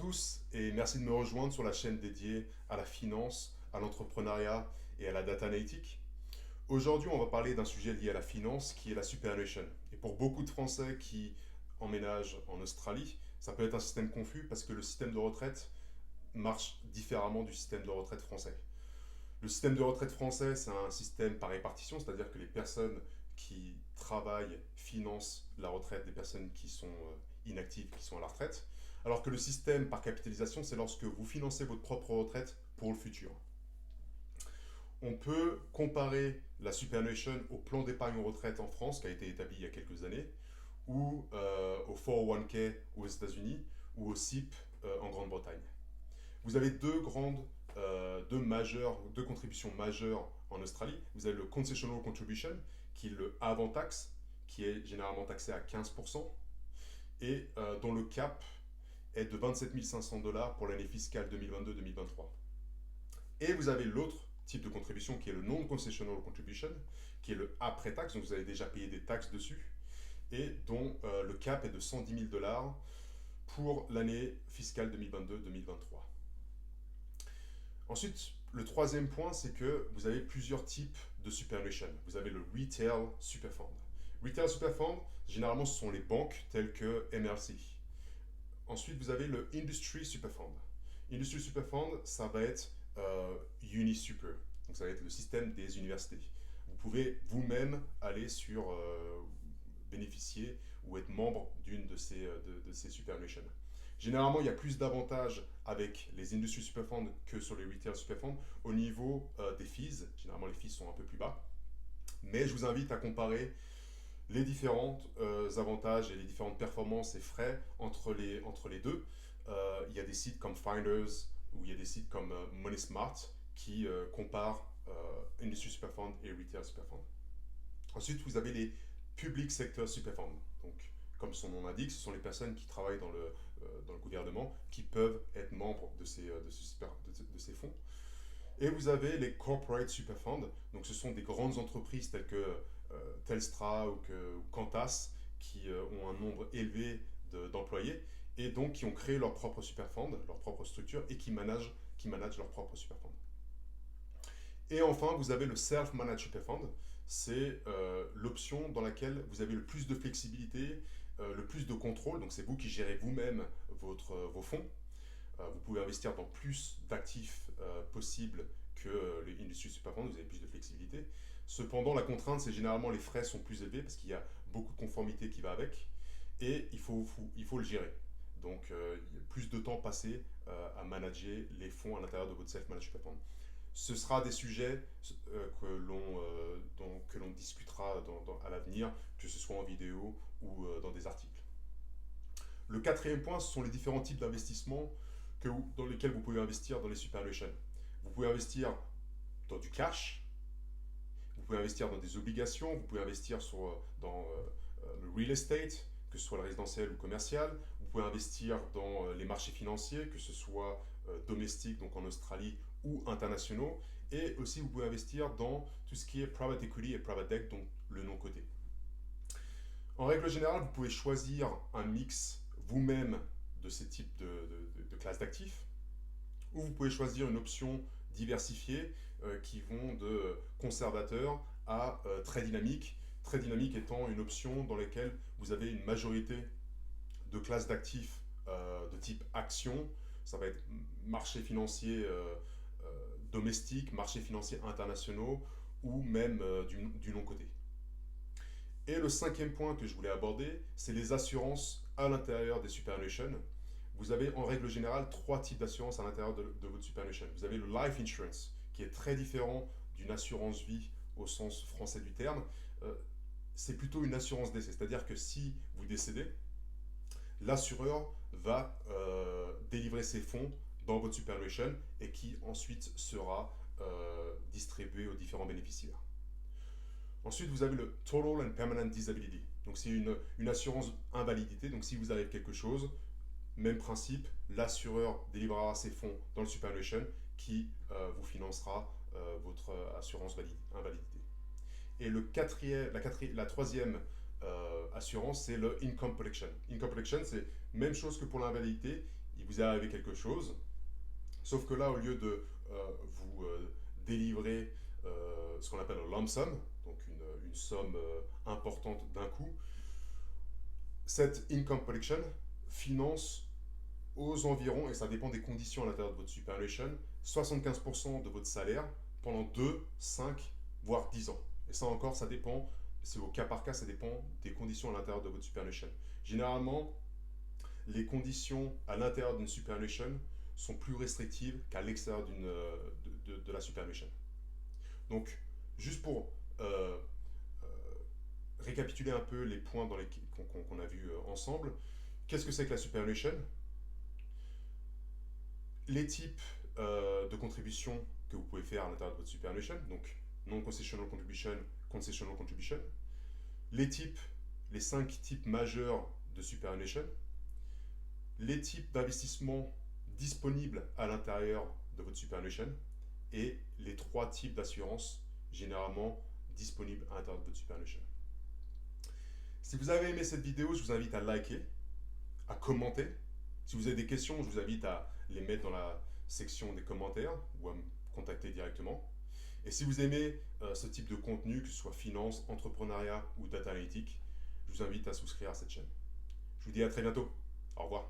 tous et merci de me rejoindre sur la chaîne dédiée à la finance, à l'entrepreneuriat et à la data analytics. Aujourd'hui, on va parler d'un sujet lié à la finance qui est la superannuation. Et pour beaucoup de Français qui emménagent en Australie, ça peut être un système confus parce que le système de retraite marche différemment du système de retraite français. Le système de retraite français, c'est un système par répartition, c'est-à-dire que les personnes qui travaillent financent la retraite des personnes qui sont inactives, qui sont à la retraite. Alors que le système par capitalisation, c'est lorsque vous financez votre propre retraite pour le futur. On peut comparer la superannuation au plan d'épargne retraite en France, qui a été établi il y a quelques années, ou au 401k aux États-Unis, ou au SIP en Grande-Bretagne. Vous avez deux contributions majeures en Australie. Vous avez le Concessional Contribution, qui est le avant taxe, qui est généralement taxé à 15%, et dont le cap est de 27 500 dollars pour l'année fiscale 2022-2023. Et vous avez l'autre type de contribution qui est le Non-Concessional Contribution, qui est le après-taxe, donc vous avez déjà payé des taxes dessus, et dont le cap est de 110 000 dollars pour l'année fiscale 2022-2023. Ensuite, le troisième point, c'est que vous avez plusieurs types de superannuation. Vous avez le Retail Super Fund. Retail Super Fund, généralement, ce sont les banques telles que MLC. Ensuite, vous avez le Industry Super Fund. Industry Super Fund, ça va être UniSuper. Donc, ça va être le système des universités. Vous pouvez vous-même aller sur bénéficier ou être membre d'une de ces superannuations. Généralement, il y a plus d'avantages avec les Industry Super Funds que sur les Retail Super Funds au niveau des fees. Généralement, les fees sont un peu plus bas. Mais je vous invite à comparer les différents avantages et les différentes performances et frais entre les deux. Il y a des sites comme Finders ou il y a des sites comme Money Smart qui comparent Industry Super Fund et Retail Super Fund. Ensuite, vous avez les Public Sector Super Fund. Donc, comme son nom l'indique, ce sont les personnes qui travaillent dans le gouvernement qui peuvent être membres de ces fonds. Et vous avez les Corporate Super Funds. Donc, ce sont des grandes entreprises telles que Telstra ou Qantas qui ont un nombre élevé d'employés et donc qui ont créé leur propre super fund, leur propre structure et qui managent leur propre super fund. Et enfin, vous avez le Self-Managed Super Fund. C'est l'option dans laquelle vous avez le plus de flexibilité, le plus de contrôle. Donc, c'est vous qui gérez vous-même vos fonds. Vous pouvez investir dans plus d'actifs possibles que les Industry Super Fund. Vous avez plus de flexibilité. Cependant, la contrainte, c'est généralement les frais sont plus élevés parce qu'il y a beaucoup de conformité qui va avec et il faut le gérer. Donc, il y a plus de temps passé à manager les fonds à l'intérieur de votre self-managed super fund. Ce sera des sujets que l'on discutera à l'avenir, que ce soit en vidéo ou dans des articles. Le quatrième point, ce sont les différents types d'investissements dans lesquels vous pouvez investir dans les superannuations. Vous pouvez investir dans du cash, vous pouvez investir dans des obligations, vous pouvez investir dans le real estate, que ce soit le résidentiel ou commercial. Vous pouvez investir dans les marchés financiers, que ce soit domestiques, donc en Australie, ou internationaux. Et aussi, vous pouvez investir dans tout ce qui est private equity et private debt, donc le non coté. En règle générale, vous pouvez choisir un mix vous-même de ces types de classes d'actifs, ou vous pouvez choisir une option diversifiée qui vont de conservateur à très dynamique. Très dynamique étant une option dans laquelle vous avez une majorité de classes d'actifs de type action. Ça va être marché financier domestique, marché financier internationaux ou même du non-coté. Et le cinquième point que je voulais aborder, c'est les assurances à l'intérieur des superannuations. Vous avez en règle générale trois types d'assurances à l'intérieur de votre superannuation. Vous avez le life insurance, qui est très différent d'une assurance vie au sens français du terme. C'est plutôt une assurance décès, c'est-à-dire que si vous décédez, l'assureur va délivrer ses fonds dans votre superannuation et qui ensuite sera distribué aux différents bénéficiaires. Ensuite, vous avez le Total and Permanent Disability. Donc, c'est une assurance invalidité. Donc, si vous avez quelque chose, même principe, l'assureur délivrera ses fonds dans le superannuation qui vous financera votre assurance invalidité. Et la troisième assurance, c'est le Income Protection. Income Protection, c'est même chose que pour l'invalidité. il vous est arrivé quelque chose, sauf que là, au lieu de vous délivrer ce qu'on appelle un lump sum, donc une somme importante d'un coup, cette income protection finance aux environs, et ça dépend des conditions à l'intérieur de votre superannuation, 75% de votre salaire pendant 2, 5, voire 10 ans. Et ça encore, ça dépend, c'est au cas par cas, ça dépend des conditions à l'intérieur de votre superannuation. Généralement, les conditions à l'intérieur d'une superannuation sont plus restrictives qu'à l'extérieur de la superannuation. Donc, juste pour récapituler un peu les points qu'on a vus ensemble, qu'est-ce que c'est que la superannuation? Les types de contributions que vous pouvez faire à l'intérieur de votre superannuation, donc non-concessional contribution, concessional contribution, les 5 types majeurs de superannuation, les types d'investissements disponibles à l'intérieur de votre superannuation et les 3 types d'assurance généralement disponibles à l'intérieur de votre superannuation. Si vous avez aimé cette vidéo, je vous invite à liker, à commenter. Si vous avez des questions, je vous invite à les mettre dans la section des commentaires ou à me contacter directement. Et si vous aimez ce type de contenu, que ce soit finance, entrepreneuriat ou data analytics, je vous invite à souscrire à cette chaîne. Je vous dis à très bientôt. Au revoir.